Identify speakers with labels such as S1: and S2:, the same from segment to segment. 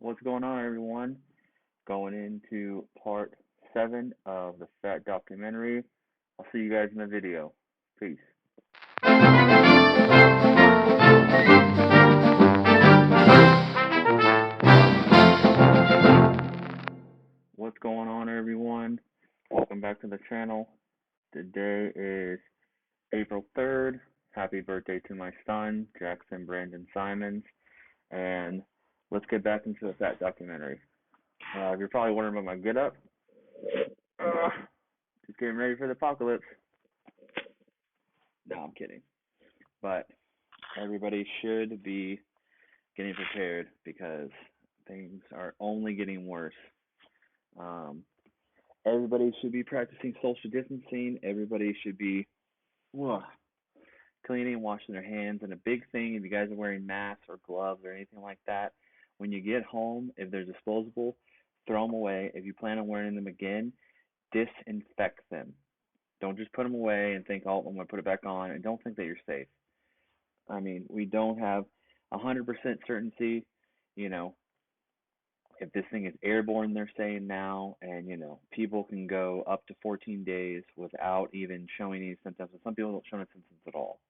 S1: What's going on, everyone? Going into part 7 of the Fat documentary. I'll see you guys in the video. Peace. What's going on, everyone? Welcome back to the channel. Today is April 3rd. Happy birthday to my son, Jackson Brandon Simons. And let's get back into the Fat documentary. You're probably wondering about my get up. Just getting ready for the apocalypse. No, I'm kidding. But everybody should be getting prepared because things are only getting worse. Everybody should be practicing social distancing. Everybody should be cleaning, washing their hands. And a big thing, if you guys are wearing masks or gloves or anything like that, when you get home, if they're disposable, throw them away. If you plan on wearing them again, disinfect them. Don't just put them away and think, oh, I'm going to put it back on, and don't think that you're safe. I mean, we don't have 100% certainty, if this thing is airborne, they're saying now, and, people can go up to 14 days without even showing any symptoms. And some people don't show any symptoms at all.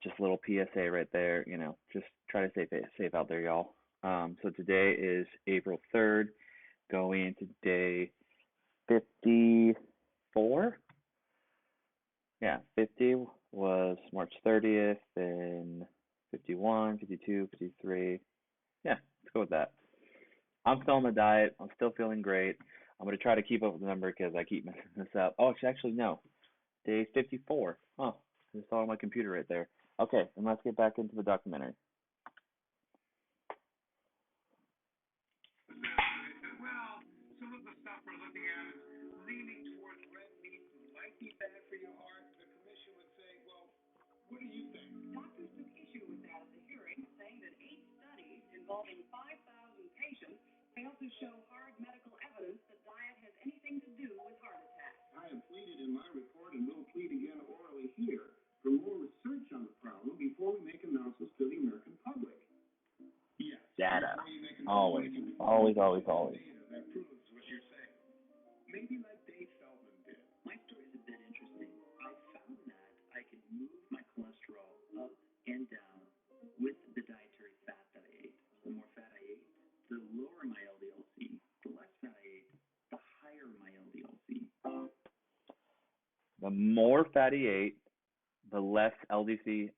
S1: Just a little PSA right there, just try to stay safe out there, y'all. So today is April 3rd, going into day 54. Yeah, 50 was March 30th, then 51, 52, 53. Yeah, let's go with that. I'm still on the diet. I'm still feeling great. I'm going to try to keep up with the number because I keep messing this up. Oh, actually, no. Day 54. Oh, I just saw on my computer right there. Okay, and let's get back into the documentary.
S2: Well, some of the stuff we're looking at is leaning towards red meat might be bad for your heart. The commission would say, well, what do you think?
S3: Doctors took issue with that at the hearing, saying that 8 studies involving 5,000 patients failed to show hard medical evidence that diet has anything to do with heart attacks.
S2: I have pleaded in my report and will plead again orally here for more research on the problem before we make announcements to the American public. Yes.
S1: Data. Always. Always.
S2: That proves what you're saying. Maybe like Dave Feldman did.
S4: My story is a bit interesting. I found that I could move my cholesterol up and down with the dietary fat that I ate. The more fat I ate, the lower my LDL-C. The less fat I ate, the higher my LDL-C.
S1: The more fat he ate, the less LDL-C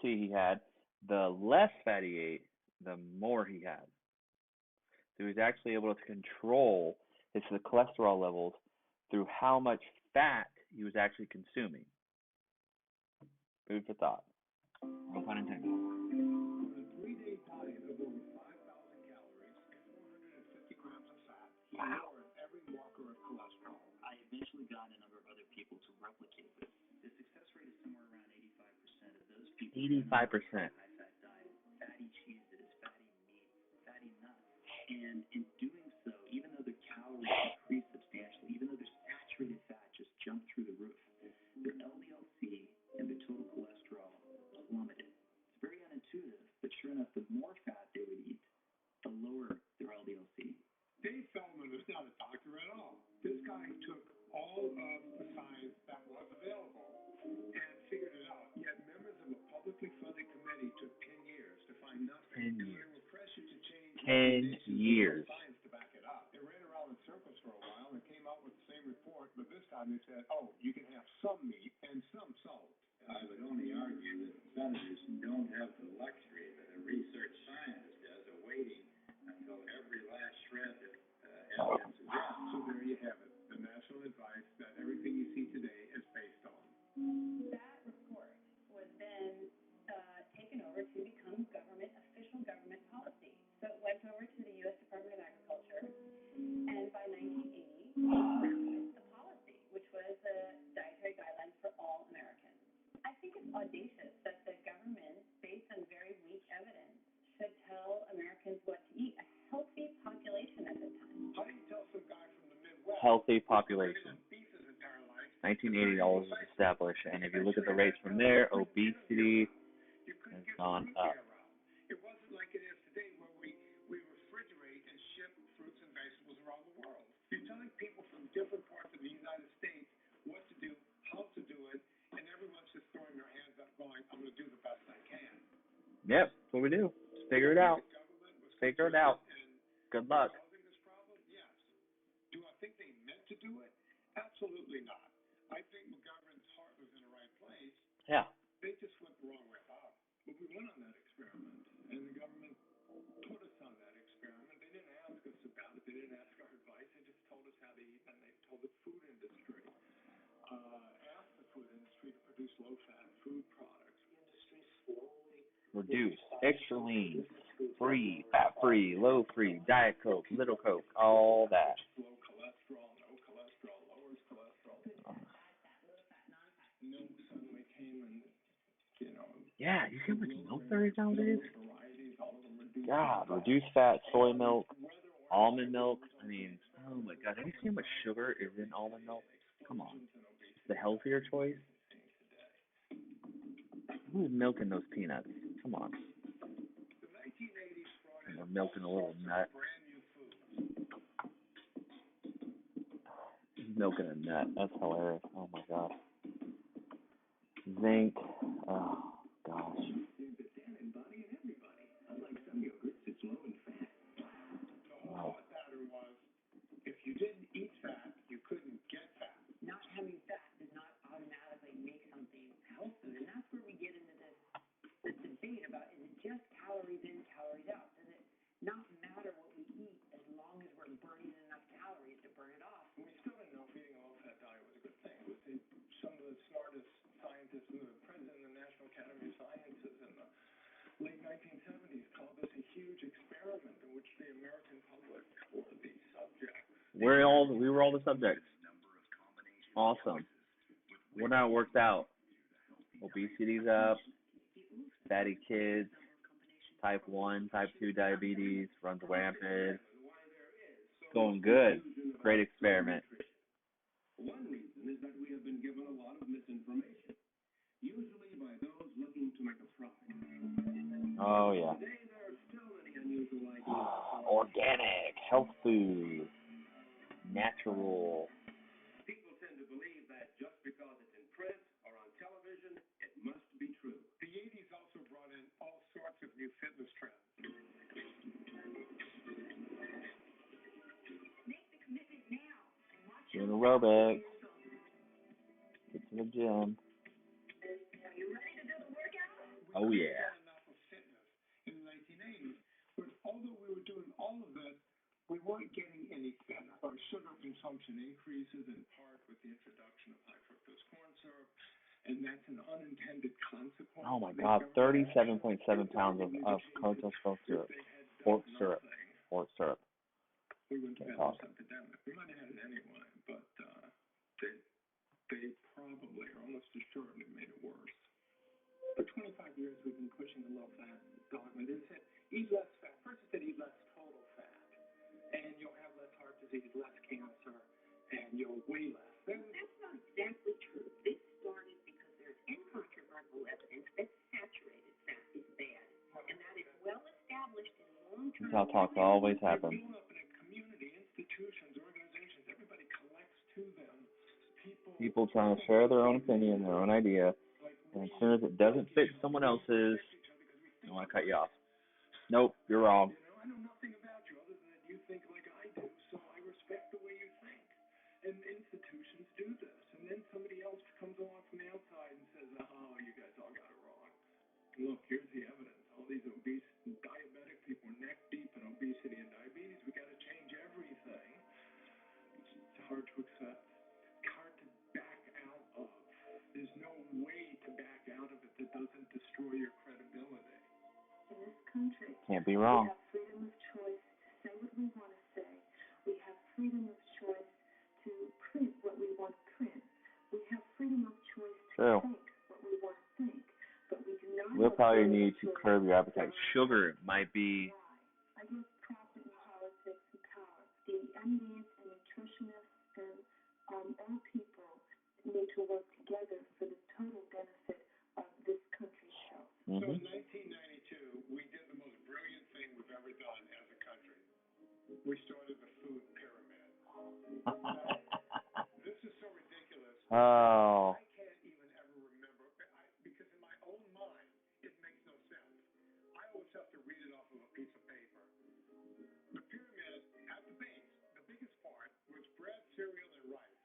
S1: he had. The less fat he ate, the more he had. So he was actually able to control his cholesterol levels through how much fat he was actually consuming. Food for thought. No pun intended.
S2: On a 3-day diet of over 5,000 calories and 450 grams of fat, he lowered every marker of cholesterol.
S4: I eventually got a number of other people to replicate this. The success rate is somewhere around 85% of those people.
S1: 85%.
S4: High-fat diet, fatty cheeses, fatty meats, fatty nuts. And in doing so, even though their calories decreased substantially, even though their saturated fat just jumped through the roof, their LDL-C and their total cholesterol plummeted. It's very unintuitive, but sure enough, the more fat they would eat, the lower their LDL-C.
S2: Dave Feldman was not a doctor at all. This guy took all of the science that was available and figured it out. Yet members of a publicly funded committee took 10 years to find nothing.
S1: 10 years.
S2: They were pressured to change
S1: 10 years.
S2: science to back it up. They ran around in circles for a while and came out with the same report, but this time they said, oh, you can have some meat and some salt.
S5: I would only argue that senators don't have the luxury that a research scientist has of waiting until every last shred of evidence is out.
S2: So there you have it, the national advice that everything you see today is based on.
S3: That report was then taken over to become official government policy. So it went over to the U.S. Department of Agriculture, and by 1980, it produced the policy, which was the dietary guidelines for all Americans. I think it's audacious that the government, based on very weak evidence, should tell Americans what to eat. A healthy population at the time.
S2: How do you tell some guy from the Midwest?
S1: Healthy population. 1980 all was established, and if you look at the rates from there, obesity has gone up.
S2: It wasn't like it is today where we refrigerate and ship fruits and vegetables around the world. You're telling people from different parts of the United States what to do, how to do it, and everyone's just throwing their hands up going, I'm going to do the best I can.
S1: Yep, that's what we do. Just figure it out. Figure it out. Good luck.
S2: Solving this problem? Yes. Do I think they meant to do it? Absolutely not. I think McGovern's heart was in the right place.
S1: Yeah.
S2: They just went the wrong way about it. But we went on that experiment, and the government put us on that experiment. They didn't ask us about it. They didn't ask our advice. They just told us how to eat, and they told the food industry. Asked the food industry to produce low-fat food products. The industry slowly
S1: Reduce, extra lean, free, fat-free, low-free, Diet Coke, Little Coke, all that.
S2: low cholesterol, no cholesterol, lowers cholesterol. Milk suddenly came and,
S1: Yeah, you see how much milk there is nowadays?
S2: varieties, all of them reduced.
S1: God, reduced fat, soy milk, almond milk. I mean, oh my God, have you seen how much sugar is in almond milk? Come on. It's the healthier choice. Who's milking those peanuts? Come on. And they're milking a little nut. He's milking a nut. That's hilarious. Oh my God. Zinc. Oh gosh.
S2: Oh. If you didn't eat fat, you couldn't get fat.
S4: Not having fat does not automatically make something health food, and that's where we get into this debate about, is it just calories in, calories out? Does it not matter what we eat as long as we're burning enough calories to burn it off?
S2: And we still didn't know if eating a low-fat diet was a good thing. Some of the smartest scientists, the president of the National Academy of Sciences in the late 1970s called this a huge experiment in which the American public were the subjects.
S1: We were all the subjects. Awesome. Well, now it worked out. Obesity's up. Fatty kids. Type 1, type 2 diabetes runs rampant. Going good. Great experiment.
S2: One reason is that we have been given a lot of misinformation, usually by those looking to make a profit.
S1: Oh, yeah.
S2: Today there are still many unusual ideas.
S1: Organic, health food, natural.
S2: People tend to believe that just because it's in print or on television, it must be true. The 80s also brought in all sorts of new fitness trends.
S3: Make the commitment now and watch
S1: Doing aerobics. Get to the gym.
S3: Are you ready to do the workout?
S1: Oh, yeah.
S2: Enough of fitness in the 1980s, but although we were doing all of this, we weren't getting any thinner. Our sugar consumption increases in part with the introduction of high fructose corn syrup, and that's an unintended consequence.
S1: Oh my God, 37.7 pounds of fructose syrup. Pork syrup.
S2: We wouldn't have had this epidemic. We might have had it anyway, but they probably, or almost assuredly, made it worse. For 25 years, we've been pushing the low-fat dogma. They said, eat less fat. First, they said, eat less total fat, and you'll have less heart disease, less cancer, and you'll weigh less.
S4: That's not exactly true. This started because there's incontrovertible evidence that saturated fat is bad, and that is well established in long-term.
S1: That's how talks always happen.
S2: Build up in a community, institutions, organizations. Everybody collects to them.
S1: People trying to share their own opinion, their own idea, and as soon as it doesn't fit someone else's, they want to cut you off. Nope, you're wrong.
S2: I know nothing about you other than that you think like I do, so I respect the way you think. And institutions do this. And then somebody else comes along from the outside and says, oh, you guys all got it wrong. Look, here's the evidence. All these obese, diabetic people are neck deep in obesity and diabetes. We got to change everything. It's hard to accept. It's hard to back out of. There's no way to back out of it that doesn't destroy your credibility.
S3: In this country,
S1: Can't be wrong.
S3: we have freedom of choice to say what we want to say. We have freedom of choice to print what we want to print. We have freedom of choice to think what we want to think. But we do not.
S1: We'll probably need to curb your appetite. Sugar might be.
S3: I guess profit in politics and power. The MDs and nutritionists and all people need to work together for the total benefit of this country's health.
S2: So in 1998,
S1: Oh,
S2: I can't even ever remember because in my own mind it makes no sense. I always have to read it off of a piece of paper. The pyramid at the base, the biggest part was bread, cereal, and rice.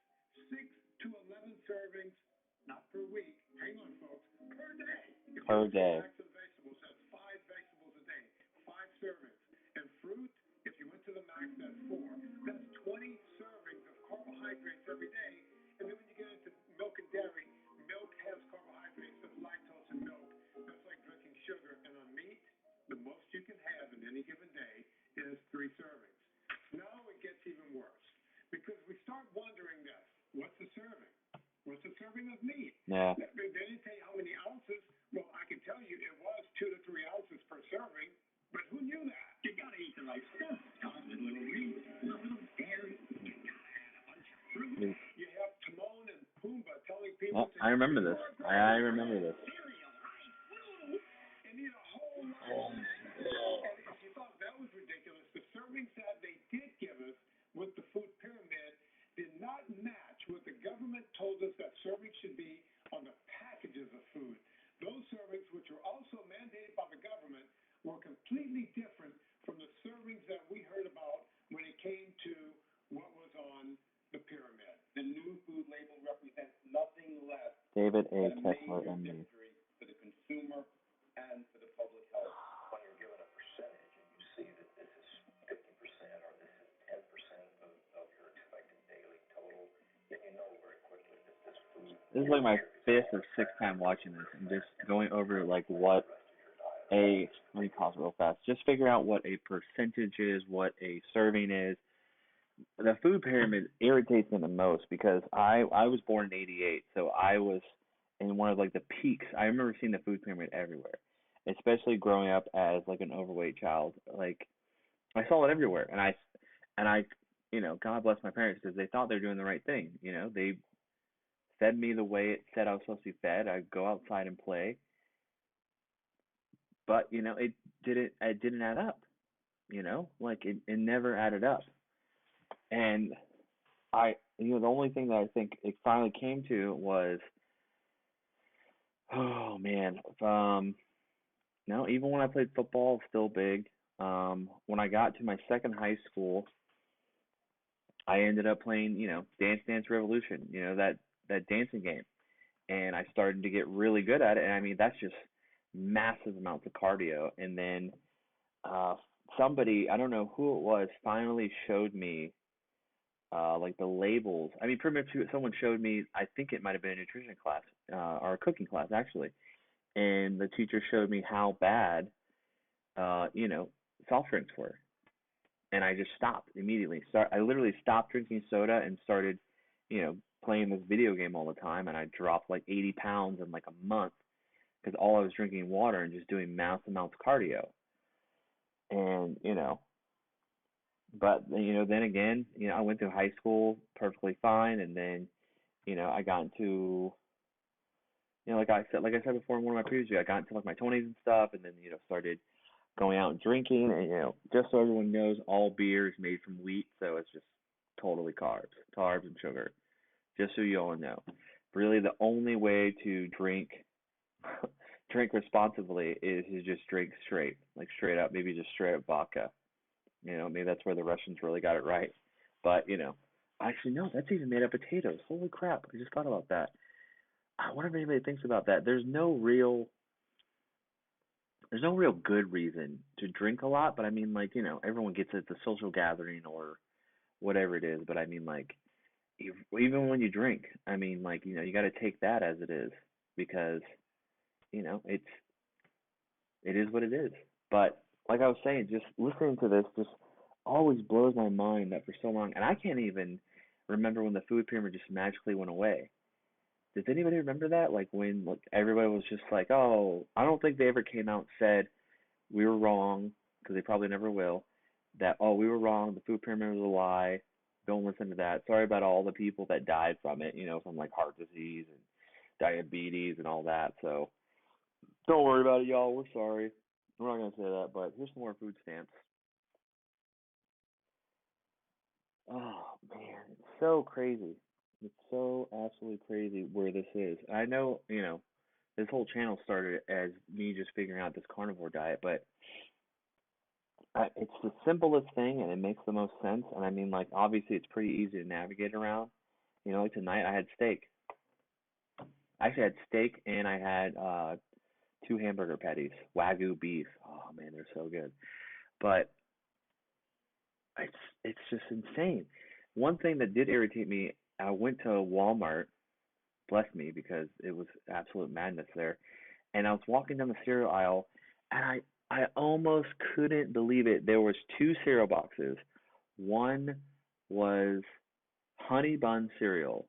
S2: 6 to 11 servings, not per week. Hang on, folks. Per day. If you
S1: per
S2: look
S1: day.
S2: at the max of vegetables, that's 5 vegetables a day, 5 servings. And fruit, if you went to the max, that's 4. That's 20 servings of carbohydrates every day. And then when you get into milk and dairy, milk has carbohydrates, there's lactose in milk. That's like drinking sugar. And on meat, the most you can have in any given day is 3 servings. Now it gets even worse because we start wondering this. What's a serving? What's a serving of meat?
S1: Yeah.
S2: They didn't tell you how many ounces. Well, I can tell you it was 2 to 3 ounces per serving, but who knew that?
S4: You gotta eat the right stuff. Comes with a little meat, a little dairy. You gotta have a bunch of fruit.
S2: You have Timon and Pumbaa telling
S1: Oh,
S2: people to
S1: I remember this. I remember this.
S4: Cereal, rice, food.
S2: and eat a whole lot. And if you thought that was ridiculous, the servings that they did give us with the food pyramid did not match what the government told us that servings should be on the packages of food. Those servings, which were also mandated by the government, were completely different from the servings that we heard about when it came to what was on the pyramid.
S5: The new food label represents nothing less
S1: David A.
S5: than a
S1: Kessler,
S5: major
S1: MD.
S5: victory for the consumer and for the public health.
S6: When you're given a percentage and you see that this is 50% or this is 10% of your expected daily total, then you know very quickly that this food
S1: This is like my 5th or 6th time watching this and just going over like what a, let me pause real fast, just figure out what a percentage is, what a serving is. The food pyramid irritates me the most because I was born in '88, so I was in one of like the peaks. I remember seeing the food pyramid everywhere, especially growing up as like an overweight child. Like I saw it everywhere, and I, God bless my parents because they thought they were doing the right thing. They fed me the way it said I was supposed to be fed. I'd go outside and play, but it didn't add up. Like it never added up, and the only thing that I think it finally came to was, oh man, no, even when I played football, still big. When I got to my second high school, I ended up playing, Dance Dance Revolution, that dancing game, and I started to get really good at it. And I mean, that's just massive amounts of cardio. And then uh, somebody, I don't know who it was, finally showed me like the labels. I mean, pretty much someone showed me. I think it might have been a nutrition class or a cooking class actually, and the teacher showed me how bad, uh, you know, soft drinks were, and I just stopped immediately. I literally stopped drinking soda and started, playing this video game all the time, and I dropped like 80 pounds in like a month because all I was drinking water and just doing massive amounts of cardio, and but then again, I went through high school perfectly fine, and then I got into, like I said before in one of my previous videos, I got into like my 20s and stuff, and then started going out and drinking, and just so everyone knows, all beer is made from wheat, so it's just totally carbs and sugar. Just so you all know, really the only way to drink drink responsibly is to just drink like straight up, maybe just straight up vodka. Maybe that's where the Russians really got it right. But actually no, that's even made of potatoes. Holy crap! I just thought about that. I wonder if anybody thinks about that. There's no real good reason to drink a lot, but I mean, like, everyone gets it at the social gathering or whatever it is. But I mean, like, even when you drink, I mean, like, you got to take that as it is because it is what it is. But like I was saying, just listening to this just always blows my mind that for so long, and I can't even remember when the food pyramid just magically went away. Does anybody remember that? Like when like everybody was just like, "Oh, I don't think they ever came out and said we were wrong," because they probably never will. That, "Oh, we were wrong. The food pyramid was a lie. Don't listen to that. Sorry about all the people that died from it. From like heart disease and diabetes and all that. So don't worry about it, y'all. We're sorry. We're not gonna say that, but here's some more food stamps." Oh man, it's so crazy. It's so absolutely crazy where this is. I know, this whole channel started as me just figuring out this carnivore diet, but it's the simplest thing and it makes the most sense. And I mean, like, obviously, it's pretty easy to navigate around. Like tonight I had steak. I actually had steak and I had two hamburger patties, Wagyu beef. Oh man, they're so good. But it's it's just insane. One thing that did irritate me, I went to Walmart, bless me, because it was absolute madness there. And I was walking down the cereal aisle, and I almost couldn't believe it. There was two cereal boxes. One was honey bun cereal,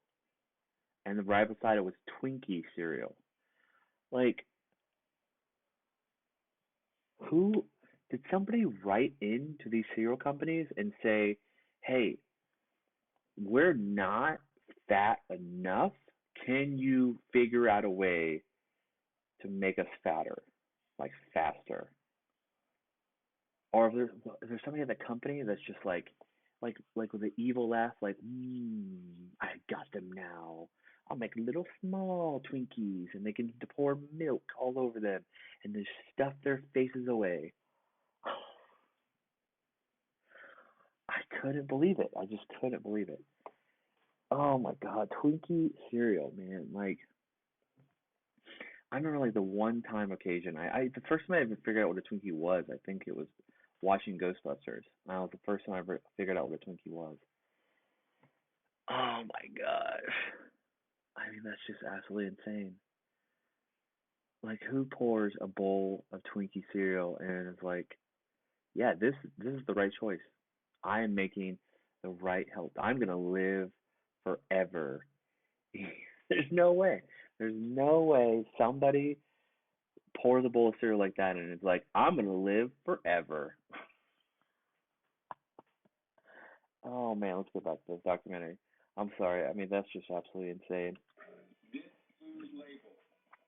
S1: and right beside it was Twinkie cereal. Like, who did somebody write into these cereal companies and say, "Hey, we're not fat enough. Can you figure out a way to make us fatter, like faster?" Or if there's somebody at the company that's just like with an evil laugh, like, I got them now. I'll make little small Twinkies, and they can pour milk all over them, and just stuff their faces away. I couldn't believe it. I just couldn't believe it. Oh my God, Twinkie cereal, man. Like, I remember like the one time occasion. I the first time I ever figured out what a Twinkie was, I think it was watching Ghostbusters. That was the first time I ever figured out what a Twinkie was. Oh my gosh. I mean, that's just absolutely insane. Like, who pours a bowl of Twinkie cereal and is like, yeah, this is the right choice. I am making the right health. I'm gonna live forever. There's no way. There's no way somebody pours a bowl of cereal like that and it's like, I'm gonna live forever. Oh man, let's go back to this documentary. I'm sorry. I mean, that's just absolutely insane.
S5: This food label,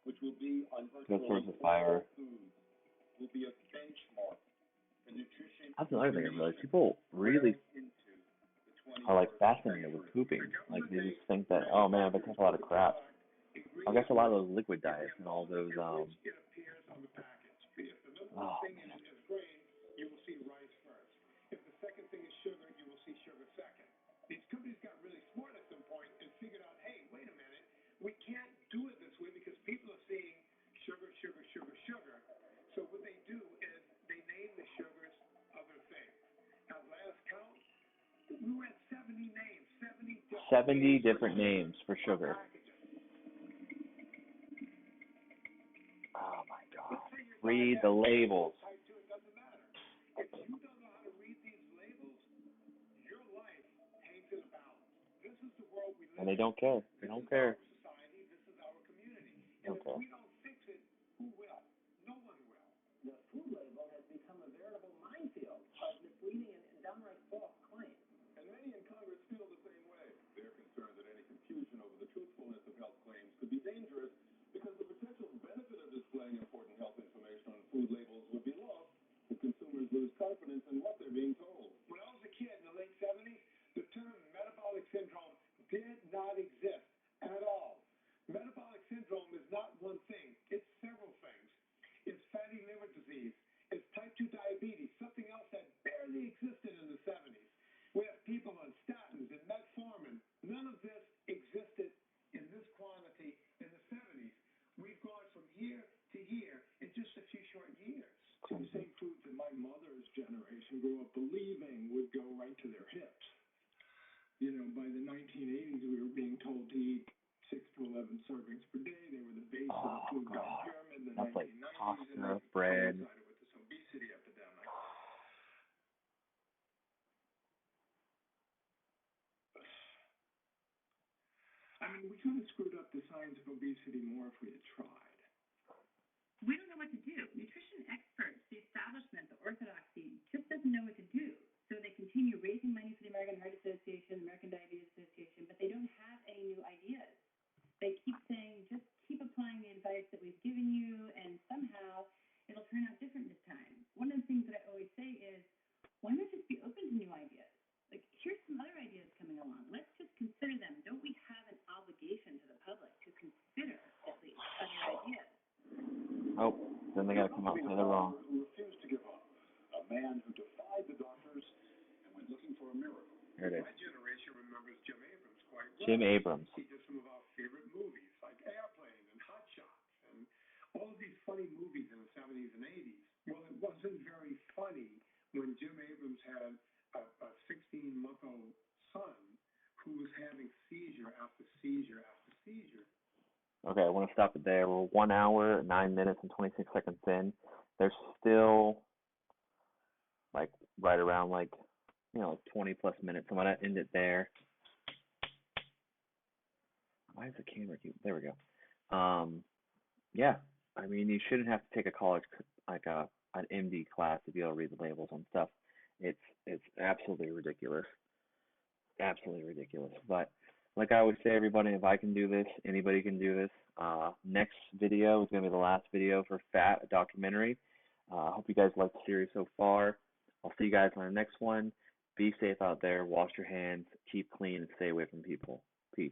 S5: which will be on
S1: Good source
S5: virtually
S1: of
S5: all
S1: fire.
S5: foods, will be a benchmark for nutrition
S1: That's another thing I realized.
S5: information
S1: People really
S5: well into the
S1: are like
S5: 21st
S1: fascinated with
S5: century.
S1: pooping.
S5: The
S1: Like they
S5: government
S1: just think that, oh man, if I take a lot of crap. I guess a lot of those liquid diets and all those
S2: It appears on the package. If the number one
S1: oh
S2: thing
S1: man.
S2: is grain, you will see rice first. If the second thing is sugar, you will see sugar second. These companies got really smart at some point and figured out, hey, wait a minute, we can't do it this way because people are seeing sugar, sugar, sugar, sugar. So what they do is they name the sugars other things. At last count, we were at 70 names,
S1: 70 different names for sugar. Oh my God. Read the labels.
S2: It doesn't matter. If you don't know how to read these labels, your life hangs in a balance. This is the world we live in.
S1: And they don't care. They don't care.
S2: This is our society. This is our community.
S1: They
S2: And
S1: don't care.
S2: if we don't fix it, who will? No one will.
S4: The food label has become a veritable minefield of misleading and downright false claims.
S5: And many in Congress feel the same way. They're concerned that any confusion over the truthfulness of health claims could be dangerous because the potential benefit of displaying important health information on food labels would be lost if consumers lose confidence in what they're being told.
S2: When I was a kid in the late 70s, the term metabolic syndrome did not exist at all. Metabolic syndrome is not one thing. It's several things. It's fatty liver disease. It's type 2 diabetes, something else that barely existed in the 70s. We have people on statins and metformin. None of this existed in this quantity in the 70s. We've gone from year to year in just a few short years.
S5: The same foods that my mother's generation grew up believing would go right to their hips. You know, by the 1980s, we were being told to eat 6 to 11 servings per day. They were the base of the food pyramid in the 1990s.
S1: Pasta, bread.
S5: Coincided with this obesity epidemic. I mean, we could have screwed up the science of obesity more if we had tried.
S3: We don't know what to do. Nutrition experts, the establishment, the orthodoxy, just doesn't know what to do. So they continue raising money for the American Heart Association, the American Diabetes Association, but they don't have any new ideas. They keep saying, just keep applying the advice that we've given you, and somehow it'll turn out different this time. One of the things that I always say is, why not just be open to new ideas? Like, here's some other ideas coming along. Let's just consider them. Don't we have
S1: Come on, say they're wrong.
S5: Who refused to give up. A man who defied the doctors and went looking for a miracle.
S1: Here it is.
S2: My generation remembers Jim Abrams quite well.
S1: Jim Abrams.
S2: He did some of our favorite movies like Airplane and Hot Shots and all of these funny movies in the 70s and 80s. Well, it wasn't very funny when Jim Abrams had a 16-month-old son who was having seizure after seizure after seizure.
S1: Okay, I want to stop it there. We're 1 hour, 9 minutes, and 26 seconds in. There's still like right around like 20 plus minutes. I'm gonna end it there. Why is the camera cute? There we go. Yeah, I mean you shouldn't have to take a college like an MD class to be able to read the labels on stuff. It's absolutely ridiculous. Absolutely ridiculous. But like I always say, everybody, if I can do this, anybody can do this. Next video is going to be the last video for Fat, a documentary. I hope you guys like the series so far. I'll see you guys on the next one. Be safe out there. Wash your hands. Keep clean and stay away from people. Peace.